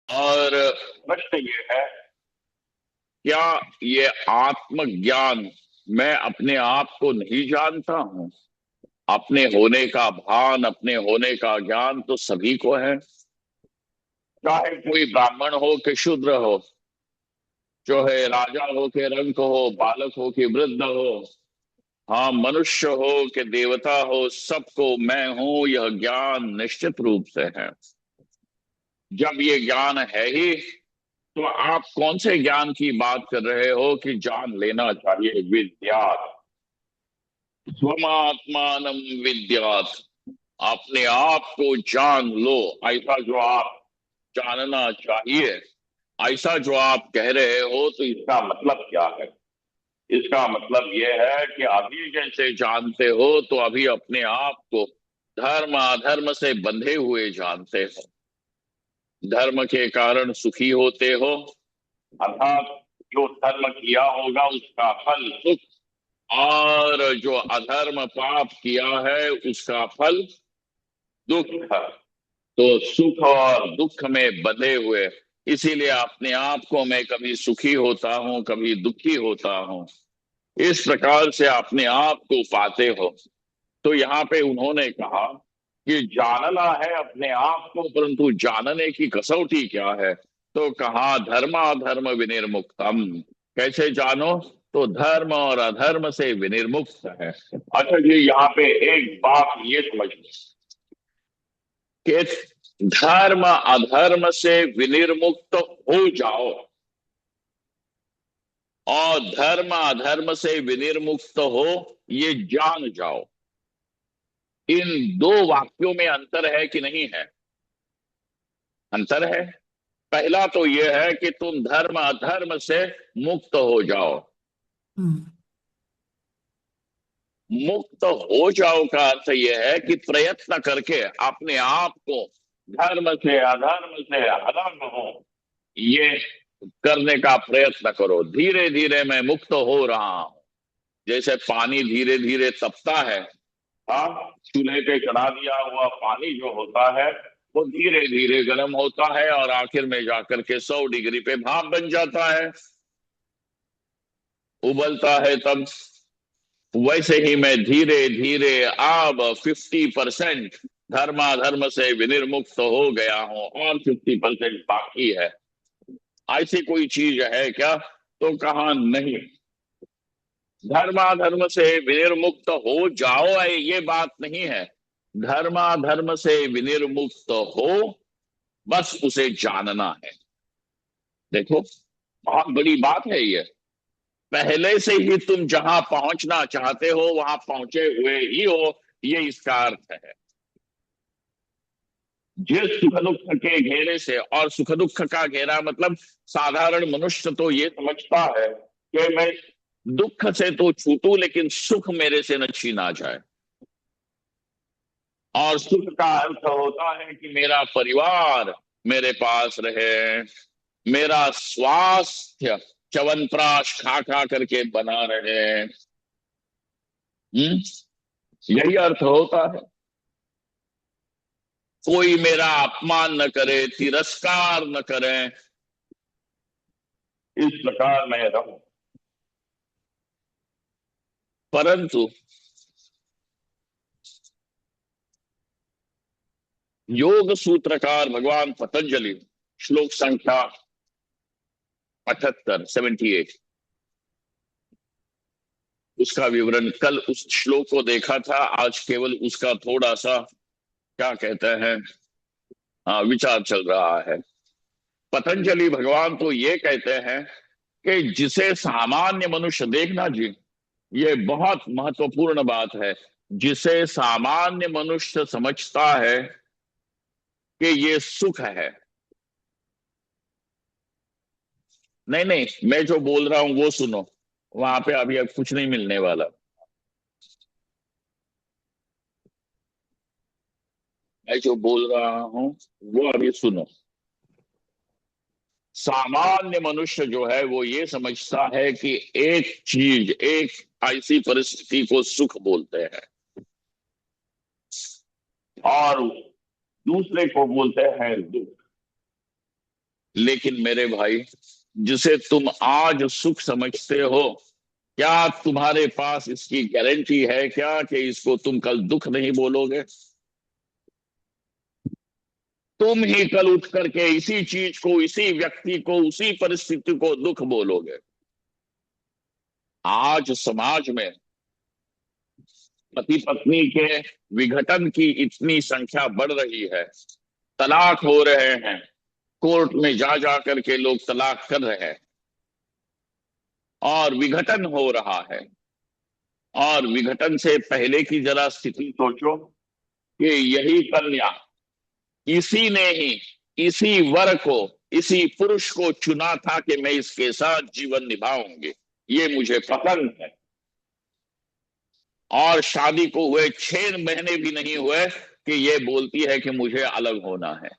और प्रश्न ये है, क्या ये आत्मज्ञान, मैं अपने आप को नहीं जानता हूं? अपने होने का भान, अपने होने का ज्ञान तो सभी को है, चाहे कोई ब्राह्मण हो कि शूद्र हो, जो है राजा हो कि रंक हो, बालक हो कि वृद्ध हो, हाँ मनुष्य हो कि देवता हो, सबको मैं हूं यह ज्ञान निश्चित रूप से है। जब ये ज्ञान है ही, तो आप कौन से ज्ञान की बात कर रहे हो कि जान लेना चाहिए? विद्या, स्वमात्मान विद्यात, अपने आप को जान लो, ऐसा जो आप जानना चाहिए, ऐसा जो आप कह रहे हो, तो इसका मतलब क्या है? इसका मतलब यह है कि अभी जैसे जानते हो, तो अभी अपने आप को धर्म अधर्म से बंधे हुए जानते हो। धर्म के कारण सुखी होते हो, अर्थात जो धर्म किया होगा उसका फल सुख, और जो अधर्म पाप किया है उसका फल दुख है। तो सुख और दुख में बंधे हुए, इसीलिए अपने आप को मैं कभी सुखी होता हूं, कभी दुखी होता हूं, इस प्रकार से अपने आप को पाते हो। तो यहाँ पे उन्होंने कहा कि जानना है अपने आप को, परंतु जानने की कसौटी क्या है? तो कहा धर्माधर्म विनिर्मुक्तम। कैसे जानो? तो धर्म और अधर्म से विनिर्मुक्त है। अच्छा जी, यहाँ पे एक बात ये समझ कि धर्म अधर्म से विनिर्मुक्त हो जाओ और धर्म अधर्म से विनिर्मुक्त हो, ये जान जाओ। इन दो वाक्यों में अंतर है कि नहीं है? अंतर है। पहला तो यह है कि तुम धर्म अधर्म से मुक्त हो जाओ। हम्म। मुक्त हो जाओ का अर्थ यह है कि प्रयत्न करके अपने आप को धर्म से अधर्म से अलग हो, ये करने का प्रयत्न करो। धीरे धीरे मैं मुक्त हो रहा हूं। जैसे पानी धीरे धीरे तपता है, हाँ, चूल्हे पे चढ़ा दिया हुआ पानी जो होता है, वो धीरे धीरे गर्म होता है और आखिर में जाकर के 100 डिग्री पे भाप बन जाता है, उबलता है तब। वैसे ही मैं धीरे धीरे अब 50% धर्माधर्म से विनिर्मुक्त हो गया हूं और 50% बाकी है। ऐसी कोई चीज है क्या? तो कहा नहीं। धर्माधर्म से विनिर्मुक्त हो जाओ, ये बात नहीं है। धर्माधर्म से विनिर्मुक्त हो, बस उसे जानना है। देखो, बहुत बड़ी बात है ये। पहले से ही तुम जहां पहुंचना चाहते हो वहां पहुंचे हुए ही हो, ये इसका अर्थ है। जिस सुख दुख के घेरे से, और सुख दुख का घेरा मतलब साधारण मनुष्य तो ये समझता है कि मैं दुख से तो छूटूं लेकिन सुख मेरे से न छीना जाए। और सुख का अर्थ होता है कि मेरा परिवार मेरे पास रहे, मेरा स्वास्थ्य च्यवनप्राश खा खा करके बना रहे। हम्म, यही अर्थ होता है। कोई मेरा अपमान न करे, तिरस्कार न करे, इस प्रकार मैं रहूं। परंतु योग सूत्रकार भगवान पतंजलि, श्लोक संख्या 78, उसका विवरण, कल उस श्लोक को देखा था, आज केवल उसका थोड़ा सा क्या कहते हैं, विचार चल रहा है। पतंजलि भगवान तो ये कहते हैं कि जिसे सामान्य मनुष्य, देखना जी, ये बहुत महत्वपूर्ण बात है, जिसे सामान्य मनुष्य समझता है कि ये सुख है। नहीं नहीं, मैं जो बोल रहा हूं वो सुनो, वहां पे अभी अब कुछ नहीं मिलने वाला। मैं जो बोल रहा हूं वो अभी सुनो। सामान्य मनुष्य जो है वो ये समझता है कि एक चीज, एक ऐसी परिस्थिति को सुख बोलते हैं और दूसरे को बोलते हैं दुख। लेकिन मेरे भाई, जिसे तुम आज सुख समझते हो, क्या तुम्हारे पास इसकी गारंटी है क्या कि इसको तुम कल दुख नहीं बोलोगे? तुम ही कल उठ करके इसी चीज को, इसी व्यक्ति को, उसी परिस्थिति को दुख बोलोगे। आज समाज में पति पत्नी के विघटन की इतनी संख्या बढ़ रही है, तलाक हो रहे हैं, कोर्ट में जा जा करके लोग तलाक कर रहे हैं, और विघटन हो रहा है। और विघटन से पहले की जरा स्थिति सोचो कि यही कन्या, इसी ने ही इसी वर को, इसी पुरुष को चुना था कि मैं इसके साथ जीवन निभाऊंगी, ये मुझे पसंद है। और शादी को हुए 6 महीने भी नहीं हुए कि ये बोलती है कि मुझे अलग होना है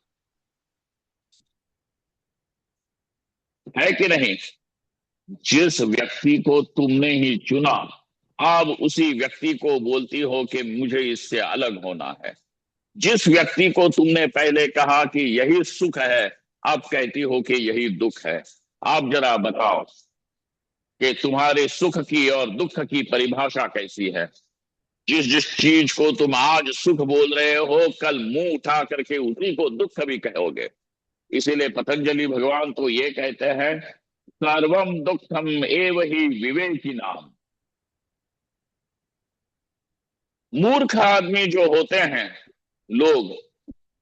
कि नहीं? जिस व्यक्ति को तुमने ही चुना, अब उसी व्यक्ति को बोलती हो कि मुझे इससे अलग होना है। जिस व्यक्ति को तुमने पहले कहा कि यही सुख है, अब कहती हो कि यही दुख है। आप जरा बताओ कि तुम्हारे सुख की और दुख की परिभाषा कैसी है? जिस जिस चीज को तुम आज सुख बोल रहे हो, कल मुंह उठा करके उसी को दुख भी कहोगे। इसीलिए पतंजलि भगवान तो ये कहते हैं, सर्वम दुखम एव ही विवेकी नाम। मूर्ख आदमी जो होते हैं लोग,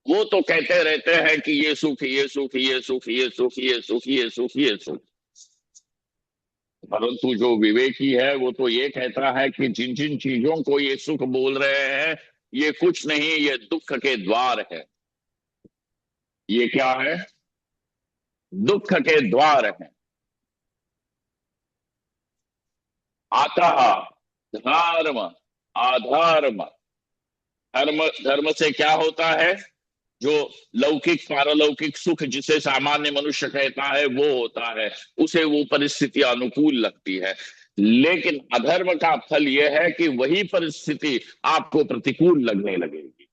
वो तो कहते रहते हैं कि ये सुख, ये सुख, ये सुख, ये सुख, ये सुख, ये सुख, ये सुख। परंतु जो विवेकी है वो तो ये कहता है कि जिन जिन चीजों को ये सुख बोल रहे हैं, ये कुछ नहीं, ये दुख के द्वार है। ये क्या है? दुख के द्वार है। अतः धर्म अधर्म, धर्म धर्म से क्या होता है? जो लौकिक पारलौकिक सुख जिसे सामान्य मनुष्य कहता है वो होता है, उसे वो परिस्थिति अनुकूल लगती है। लेकिन अधर्म का फल यह है कि वही परिस्थिति आपको प्रतिकूल लगने लगेगी।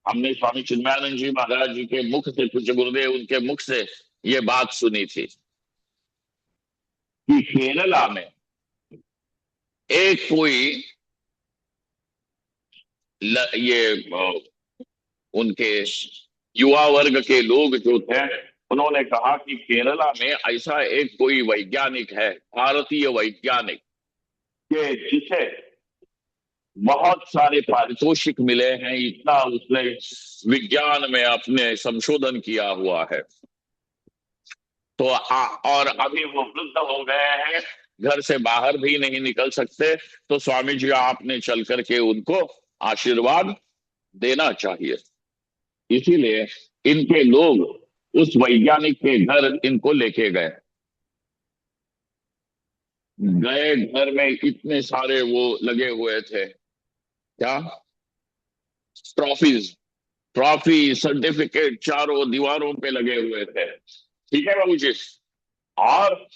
हमने स्वामी चिन्मयानंद जी महाराज जी के मुख से, पूज्य गुरुदेव उनके मुख से ये बात सुनी थी कि केरला में एक कोई ये उनके युवा वर्ग के लोग जो थे, उन्होंने कहा कि केरला में ऐसा एक कोई वैज्ञानिक है, भारतीय वैज्ञानिक, कि जिसे बहुत सारे पारितोषिक मिले हैं, इतना उसने विज्ञान में अपने संशोधन किया हुआ है। तो और अभी वो वृद्ध हो गए हैं, घर से बाहर भी नहीं निकल सकते। तो स्वामी जी आपने चल करके उनको आशीर्वाद देना चाहिए। इसीलिए इनके लोग उस वैज्ञानिक के घर इनको लेके गए। गए, घर में इतने सारे वो लगे हुए थे, क्या, ट्रॉफीज, ट्रॉफी सर्टिफिकेट चारों दीवारों पे लगे हुए थे। ठीक है बाबू जी। और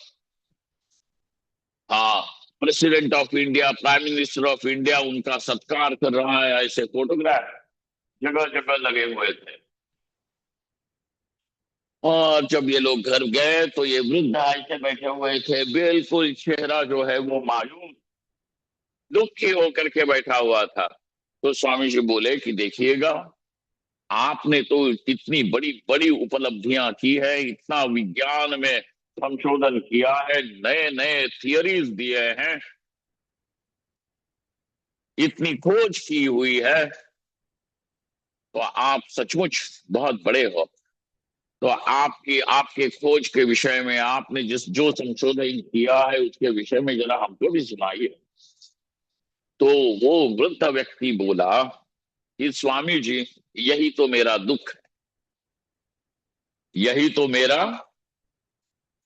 हाँ, president of India, prime minister of India उनका सत्कार कर रहा है, ऐसे फोटोग्राफ जगह जगह लगे हुए थे। और जब ये लोग घर गए तो ये वृद्ध ऐसे बैठे हुए थे, बिल्कुल चेहरा जो है वो मायूम, दुखी होकर के बैठा हुआ था। तो स्वामी जी बोले कि देखिएगा, आपने तो इतनी बड़ी बड़ी उपलब्धियां की है, इतना विज्ञान में संशोधन किया है, नए नए थियरीज दिए हैं, इतनी खोज की हुई है, तो आप सचमुच बहुत बड़े हो। तो आपकी आपके खोज के विषय में आपने जिस जो संशोधन किया है उसके विषय में जरा हमको भी सुनाइए। तो वो वृद्ध व्यक्ति बोला कि स्वामी जी, यही तो मेरा दुख है, यही तो मेरा,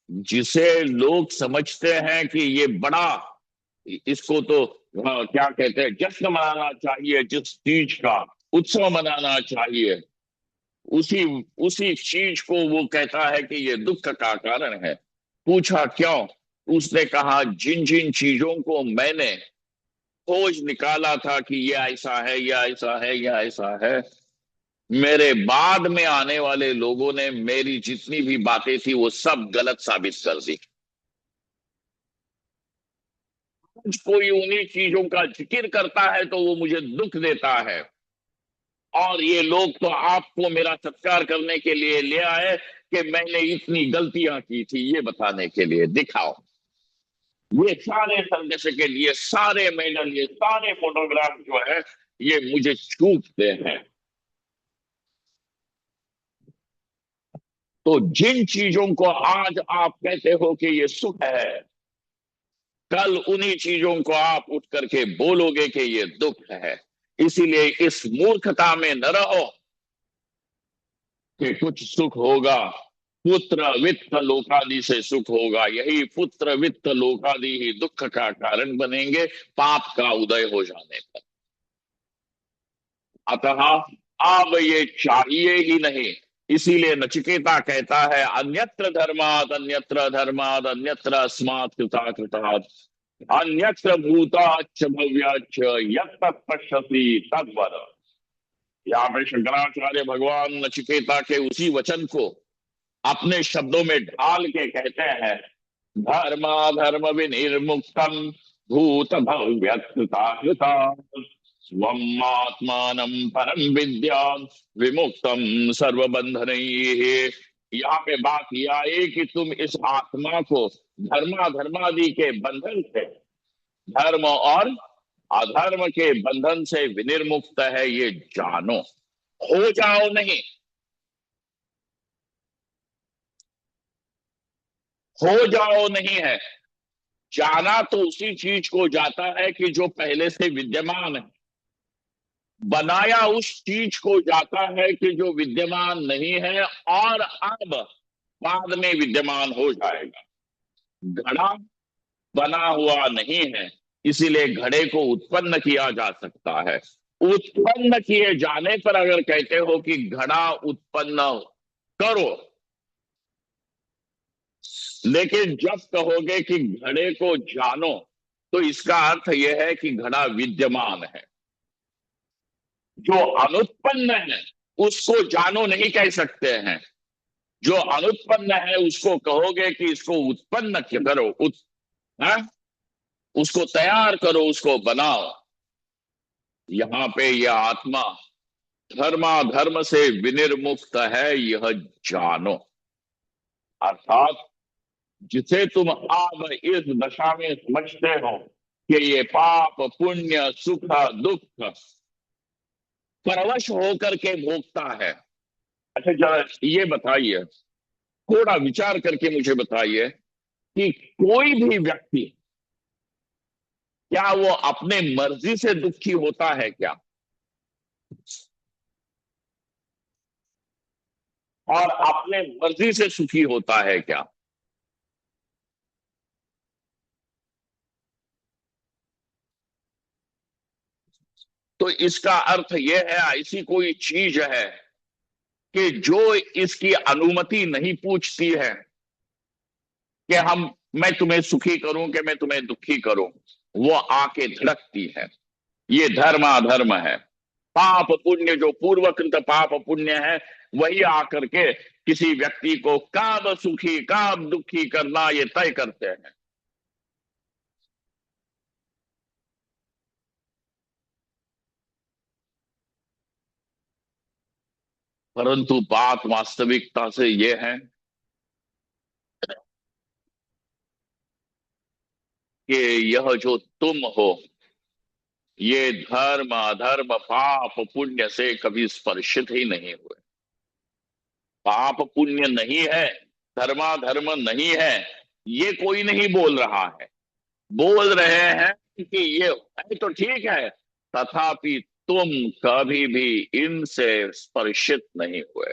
जिसे लोग समझते हैं कि ये बड़ा, इसको तो क्या कहते हैं, जश्न मनाना चाहिए, जिस चीज का उत्सव मनाना चाहिए, उसी उसी चीज को वो कहता है कि ये दुख का कारण है। पूछा क्यों? उसने कहा जिन जिन चीजों को मैंने खोज निकाला था कि ये ऐसा है, ये ऐसा है, ये ऐसा है, मेरे बाद में आने वाले लोगों ने मेरी जितनी भी बातें थी वो सब गलत साबित कर दी। आज कोई उन्हीं चीजों का जिक्र करता है तो वो मुझे दुख देता है। और ये लोग तो आपको मेरा सत्कार करने के लिए ले आए कि मैंने इतनी गलतियां की थी, ये बताने के लिए। दिखाओ ये सारे सर्टिफिकेट, ये सारे मेडल, ये सारे फोटोग्राफ जो है ये मुझे चूकते हैं। तो जिन चीजों को आज आप कहते हो कि ये सुख है, कल उन्हीं चीजों को आप उठ करके बोलोगे कि ये दुख है। इसीलिए इस मूर्खता में न रहो कि कुछ सुख होगा। पुत्र वित्त लोकादि से सुख होगा, यही पुत्र वित्त लोकादि ही दुख का कारण बनेंगे पाप का उदय हो जाने पर। अतः अब ये चाहिए ही नहीं। इसीलिए नचिकेता कहता है, अन्यत्र धर्माद अन्यत्र अस्मात् कृता कृतात् अन्यत्र भूताच्च भव्याच्च यत् पश्यति तद्वद। यहाँ पे शंकराचार्य भगवान नचिकेता के उसी वचन को अपने शब्दों में ढाल के कहते हैं, धर्माधर्म विनिर्मुक्तम भूत भव्यकृता स्वम आत्मानं परम विद्या विमुक्तम सर्वबंधनैः। यहाँ पे बात यह आई कि तुम इस आत्मा को धर्माधर्मादि के बंधन से, धर्म और अधर्म के बंधन से विनिर्मुक्त है, ये जानो। हो जाओ नहीं, हो जाओ नहीं है। जाना तो उसी चीज को जाता है कि जो पहले से विद्यमान है। बनाया उस चीज को जाता है कि जो विद्यमान नहीं है और अब बाद में विद्यमान हो जाएगा। घड़ा बना हुआ नहीं है, इसीलिए घड़े को उत्पन्न किया जा सकता है। उत्पन्न किए जाने पर अगर कहते हो कि घड़ा उत्पन्न करो, लेकिन जब कहोगे कि घड़े को जानो तो इसका अर्थ यह है कि घड़ा विद्यमान है। जो अनुत्पन्न है उसको जानो नहीं कह सकते हैं। जो अनुत्पन्न है उसको कहोगे कि इसको उत्पन्न करो, है? उसको तैयार करो, उसको बनाओ। यहां पे यह आत्मा धर्माधर्म से विनिर्मुक्त है, यह जानो। अर्थात जिसे तुम अब इस दशा में समझते हो कि ये पाप पुण्य सुख दुख परवश होकर के भोगता है। अच्छा जरा ये बताइए, थोड़ा विचार करके मुझे बताइए कि कोई भी व्यक्ति क्या वो अपने मर्जी से दुखी होता है क्या? और अपने मर्जी से सुखी होता है क्या? तो इसका अर्थ यह है, ऐसी कोई चीज है कि जो इसकी अनुमति नहीं पूछती है कि हम, मैं तुम्हें सुखी करूं कि मैं तुम्हें दुखी करूं, वो आके धड़कती है। ये धर्माधर्म है। पाप पुण्य, जो पूर्वकृत पाप पुण्य है, वही आकर के किसी व्यक्ति को कब सुखी कब दुखी करना ये तय करते हैं। परंतु बात वास्तविकता से ये है कि यह जो तुम हो, ये धर्म अधर्म पाप पुण्य से कभी स्पर्शित ही नहीं हुए। पाप पुण्य नहीं है, धर्माधर्म नहीं है, ये कोई नहीं बोल रहा है। बोल रहे हैं कि ये है तो ठीक है, तथापि तुम कभी भी इनसे स्पर्शित नहीं हुए।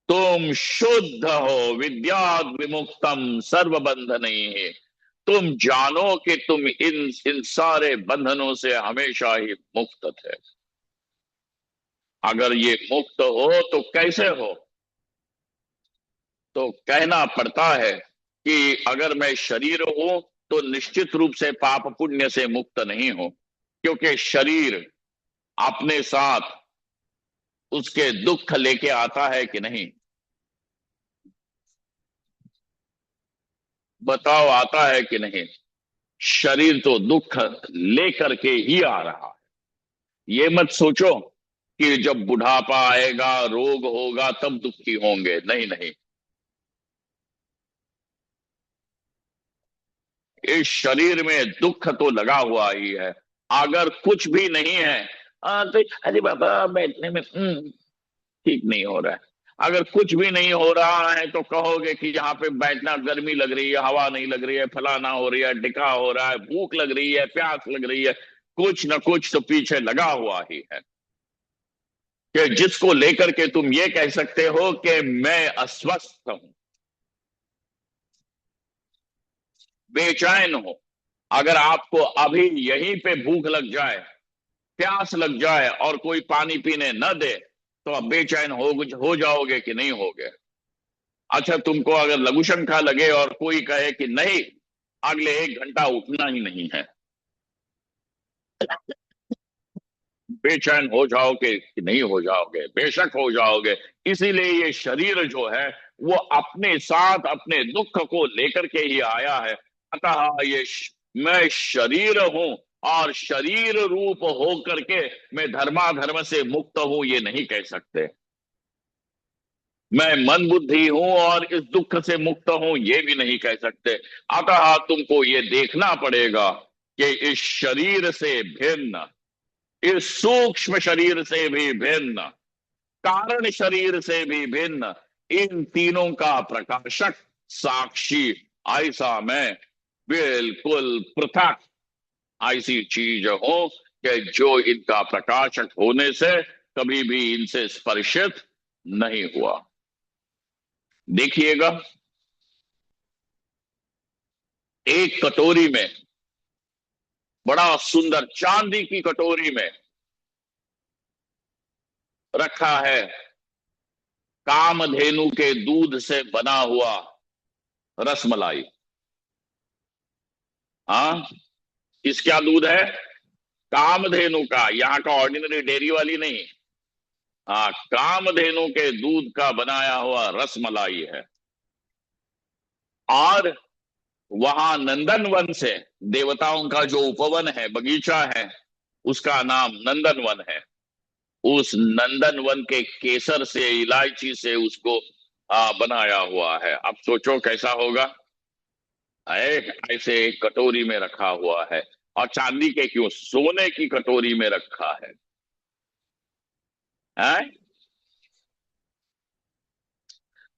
तुम शुद्ध हो, विद्याद् विमुक्तम सर्वबंधन है। तुम जानो कि तुम इन सारे बंधनों से हमेशा ही मुक्त थे। अगर ये मुक्त हो तो कैसे हो? तो कहना पड़ता है कि अगर मैं शरीर हूं तो निश्चित रूप से पाप पुण्य से मुक्त नहीं हूं, क्योंकि शरीर अपने साथ उसके दुख लेके आता है कि नहीं? बताओ, आता है कि नहीं? शरीर तो दुख लेकर के ही आ रहा है। ये मत सोचो कि जब बुढ़ापा आएगा, रोग होगा, तब दुखी होंगे। नहीं नहीं, इस शरीर में दुख तो लगा हुआ ही है। अगर कुछ भी नहीं है, तो अरे बाबा बैठने में ठीक नहीं हो रहा है। अगर कुछ भी नहीं हो रहा है तो कहोगे कि यहाँ पे बैठना, गर्मी लग रही है, हवा नहीं लग रही है, फलाना हो रही है, ढिका हो रहा है, भूख लग रही है, प्यास लग रही है। कुछ न कुछ तो पीछे लगा हुआ ही है, कि जिसको लेकर के तुम ये कह सकते हो कि मैं अस्वस्थ हूं, बेचैन हूं। अगर आपको अभी यहीं पे भूख लग जाए, प्यास लग जाए और कोई पानी पीने न दे, तो आप बेचैन हो जाओगे कि नहीं होगे? अच्छा, तुमको अगर लघु शंका लगे और कोई कहे कि नहीं, अगले 1 घंटा उठना ही नहीं है, बेचैन हो जाओगे कि नहीं हो जाओगे? बेशक हो जाओगे। इसीलिए ये शरीर जो है, वो अपने साथ अपने दुख को लेकर के ही आया है। अतः मैं शरीर हूं, और शरीर रूप हो करके मैं धर्माधर्म से मुक्त हूं, ये नहीं कह सकते। मैं मन बुद्धि हूं और इस दुख से मुक्त हूं, ये भी नहीं कह सकते। अतः तुमको ये देखना पड़ेगा कि इस शरीर से भिन्न, इस सूक्ष्म शरीर से भी भिन्न, कारण शरीर से भी भिन्न, इन तीनों का प्रकाशक साक्षी, ऐसा मैं बिल्कुल पृथक ऐसी चीज हो कि जो इनका प्रकाशक होने से कभी भी इनसे स्पर्शित नहीं हुआ। देखिएगा, एक कटोरी में, बड़ा सुंदर चांदी की कटोरी में रखा है कामधेनु के दूध से बना हुआ रसमलाई। हाँ, किसका दूध है? कामधेनु का, यहाँ का ऑर्डिनरी डेयरी वाली नहीं। हाँ, कामधेनु के दूध का बनाया हुआ रसमलाई है। और वहां नंदन वन से, देवताओं का जो उपवन है, बगीचा है, उसका नाम नंदन वन है। उस नंदन वन के केसर से, इलायची से उसको बनाया हुआ है। अब सोचो कैसा होगा। ऐसे एक कटोरी में रखा हुआ है, और चांदी के क्यों, सोने की कटोरी में रखा है। हैं?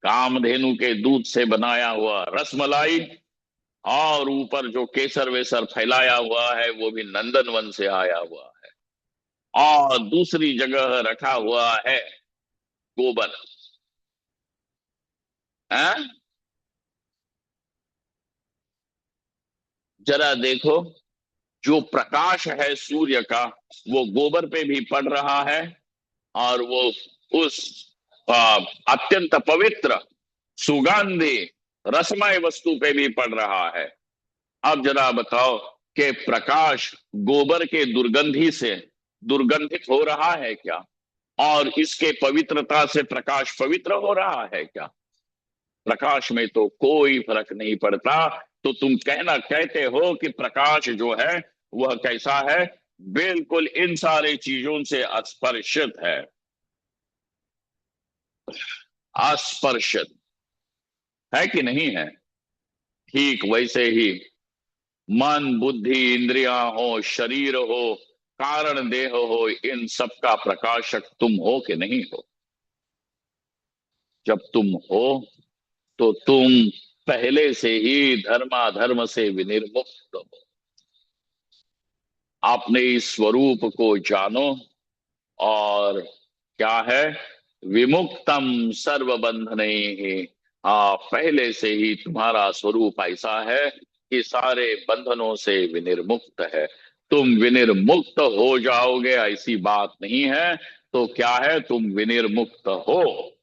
कामधेनु के दूध से बनाया हुआ रसमलाई, और ऊपर जो केसर वेसर फैलाया हुआ है वो भी नंदन वन से आया हुआ है। और दूसरी जगह रखा हुआ है गोबर। हैं? जरा देखो, जो प्रकाश है सूर्य का, वो गोबर पे भी पड़ रहा है, और वो उस अत्यंत पवित्र, सुगंधी, रसमय वस्तु पे भी पड़ रहा है। अब जरा बताओ कि प्रकाश गोबर के दुर्गंधी से दुर्गंधित हो रहा है क्या? और इसके पवित्रता से प्रकाश पवित्र हो रहा है क्या? प्रकाश में तो कोई फर्क नहीं पड़ता। तो तुम कहते हो कि प्रकाश जो है वह कैसा है? बिल्कुल इन सारे चीजों से अस्पर्शित है, अस्पर्शित है कि नहीं है? ठीक वैसे ही मन बुद्धि इंद्रियां हो, शरीर हो, कारण देह हो, इन सब का प्रकाशक तुम हो कि नहीं हो? जब तुम हो तो तुम पहले से ही धर्माधर्म से विनिर्मुक्त हो। अपने इस स्वरूप को जानो। और क्या है? विमुक्तम सर्व बंधने ही। पहले से ही तुम्हारा स्वरूप ऐसा है कि सारे बंधनों से विनिर्मुक्त है। तुम विनिर्मुक्त हो जाओगे ऐसी बात नहीं है। तो क्या है? तुम विनिर्मुक्त हो,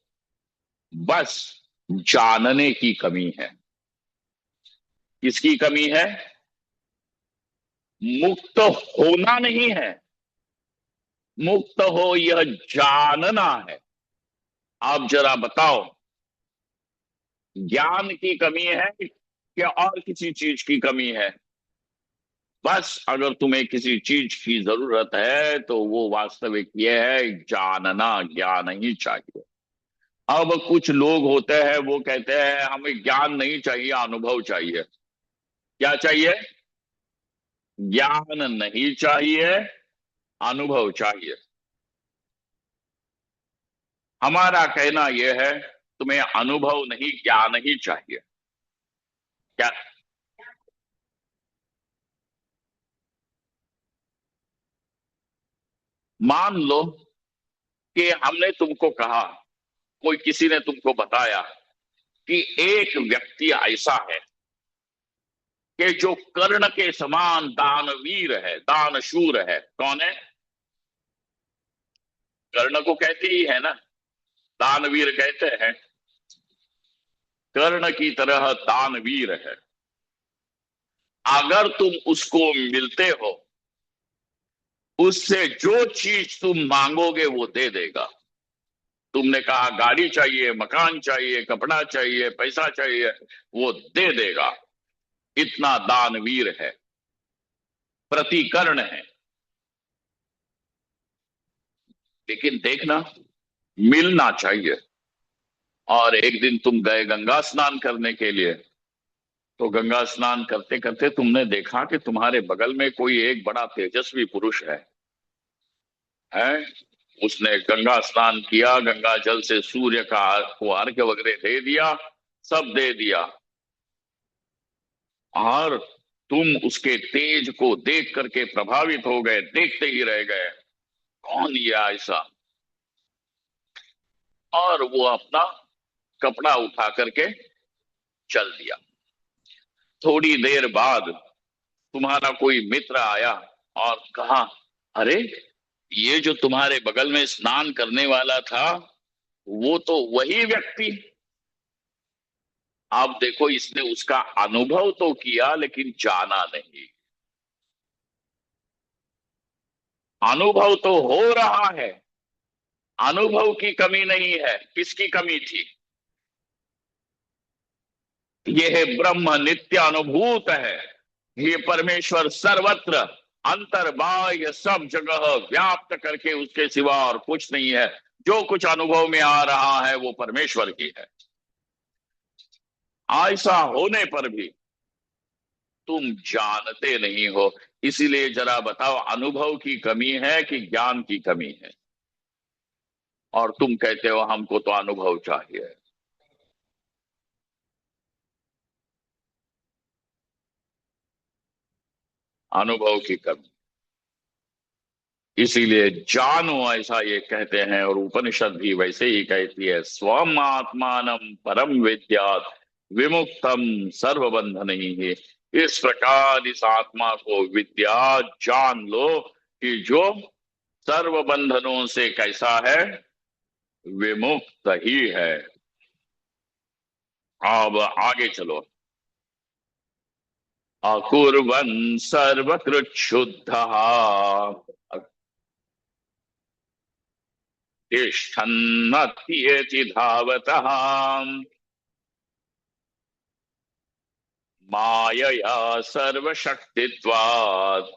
बस जानने की कमी है। किसकी कमी है? मुक्त होना नहीं है, मुक्त हो यह जानना है। आप जरा बताओ, ज्ञान की कमी है क्या और किसी चीज की कमी है? बस अगर तुम्हें किसी चीज की जरूरत है तो वो वास्तविक ये है, जानना, ज्ञान ही चाहिए। अब कुछ लोग होते हैं वो कहते हैं हमें ज्ञान नहीं चाहिए, अनुभव चाहिए। क्या चाहिए? ज्ञान नहीं चाहिए, अनुभव चाहिए। हमारा कहना यह है, तुम्हें अनुभव नहीं, ज्ञान ही चाहिए। क्या? मान लो कि हमने तुमको कहा, कोई किसी ने तुमको बताया कि एक व्यक्ति ऐसा है कि जो कर्ण के समान दानवीर है, दानशूर है। कौन है? कर्ण को कहते ही है ना, दानवीर कहते हैं। कर्ण की तरह दानवीर है। अगर तुम उसको मिलते हो, उससे जो चीज तुम मांगोगे वो दे देगा। तुमने कहा गाड़ी चाहिए, मकान चाहिए, कपड़ा चाहिए, पैसा चाहिए, वो दे देगा। इतना दानवीर है, प्रतिकर्ण है। लेकिन देखना, मिलना चाहिए। और एक दिन तुम गए गंगा स्नान करने के लिए, तो गंगा स्नान करते करते तुमने देखा कि तुम्हारे बगल में कोई एक बड़ा तेजस्वी पुरुष है। उसने गंगा स्नान किया, गंगा जल से सूर्य का को अर्घ्य वगैरह दे दिया, सब दे दिया। और तुम उसके तेज को देख करके प्रभावित हो गए, देखते ही रह गए, कौन ये ऐसा। और वो अपना कपड़ा उठा करके चल दिया। थोड़ी देर बाद तुम्हारा कोई मित्र आया और कहा, अरे ये जो तुम्हारे बगल में स्नान करने वाला था, वो तो वही व्यक्ति। आप देखो, इसने उसका अनुभव तो किया लेकिन जाना नहीं। अनुभव तो हो रहा है, अनुभव की कमी नहीं है। किसकी कमी थी? यह ब्रह्म नित्य अनुभूत है। ये परमेश्वर सर्वत्र, अंतर बाह्य सब जगह व्याप्त करके उसके सिवा और कुछ नहीं है। जो कुछ अनुभव में आ रहा है वो परमेश्वर की है। ऐसा होने पर भी तुम जानते नहीं हो। इसीलिए जरा बताओ, अनुभव की कमी है कि ज्ञान की कमी है? और तुम कहते हो हमको तो अनुभव चाहिए। अनुभव की कमी। इसीलिए जानो, ऐसा ये कहते हैं। और उपनिषद भी वैसे ही कहती है, स्वम आत्मानम परम विद्यात विमुक्तम सर्वबंधन ही है। इस प्रकार इस आत्मा को विद्या, जान लो कि जो सर्व बंधनों से कैसा है, विमुक्त ही है। अब आगे चलो। अकुर्वन् सर्वकृत शुद्ध तिष्ठन्नत्येति धावतः मायया सर्वशक्तित्वात्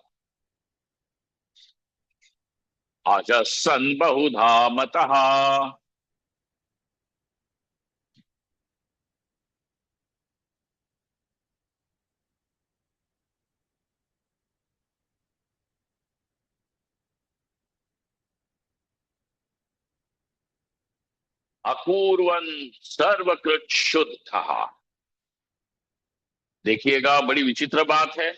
अजस्सन् बहुधा मतः। अपूर्वन् सर्वकृत शुद्ध। देखिएगा, बड़ी विचित्र बात है।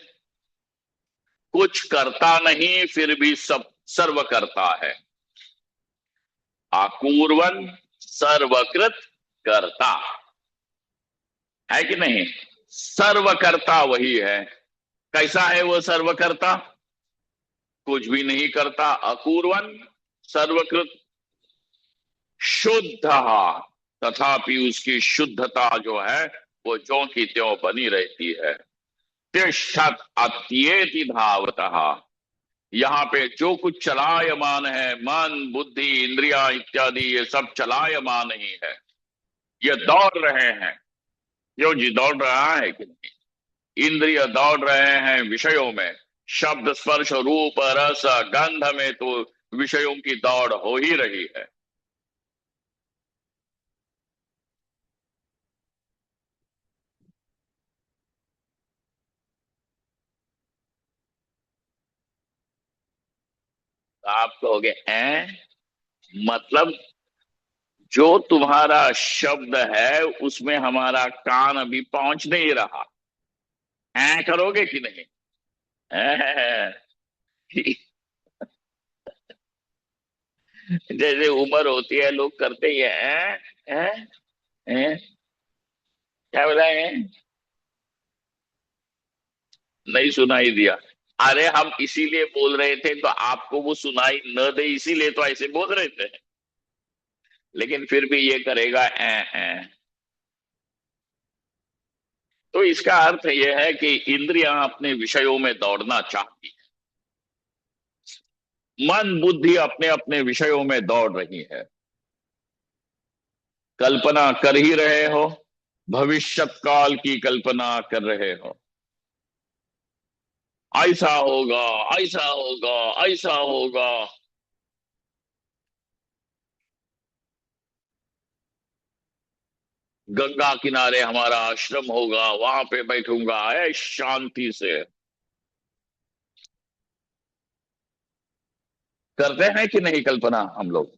कुछ करता नहीं फिर भी सब सर्व करता है। अपूर्वन सर्वकृत करता है कि नहीं? सर्वकर्ता वही है। कैसा है वो सर्वकर्ता? कुछ भी नहीं करता। अपूर्वन सर्वकृत शुद्ध, तथापि उसकी शुद्धता जो है वो ज्यों की त्यों बनी रहती है। तिष्ठत अत्येति धावतः। यहाँ पे जो कुछ चलायमान है, मन बुद्धि इंद्रिया इत्यादि, ये सब चलायमान ही है, ये दौड़ रहे हैं। क्यों जी, दौड़ रहा है कि नहीं? इंद्रिय दौड़ रहे हैं विषयों में, शब्द स्पर्श रूप रस गंध में तो विषयों की दौड़ हो ही रही है। तो आप कहोगे मतलब जो तुम्हारा शब्द है उसमें हमारा कान अभी पहुंच नहीं रहा, करोगे कि नहीं? हैं? जैसे उम्र होती है लोग करते ही हैं, हैं? क्या बोला है? नहीं सुनाई दिया? अरे हम इसीलिए बोल रहे थे तो आपको वो सुनाई न दे, इसीलिए तो ऐसे बोल रहे थे। लेकिन फिर भी ये करेगा तो इसका अर्थ यह है कि इंद्रियां अपने विषयों में दौड़ना चाहती, मन बुद्धि अपने अपने विषयों में दौड़ रही है। कल्पना कर ही रहे हो, भविष्यत काल की कल्पना कर रहे हो, ऐसा होगा, ऐसा होगा, ऐसा होगा। गंगा किनारे हमारा आश्रम होगा, वहां पे बैठूंगा ऐश शांति से। करते हैं कि नहीं कल्पना हम लोग?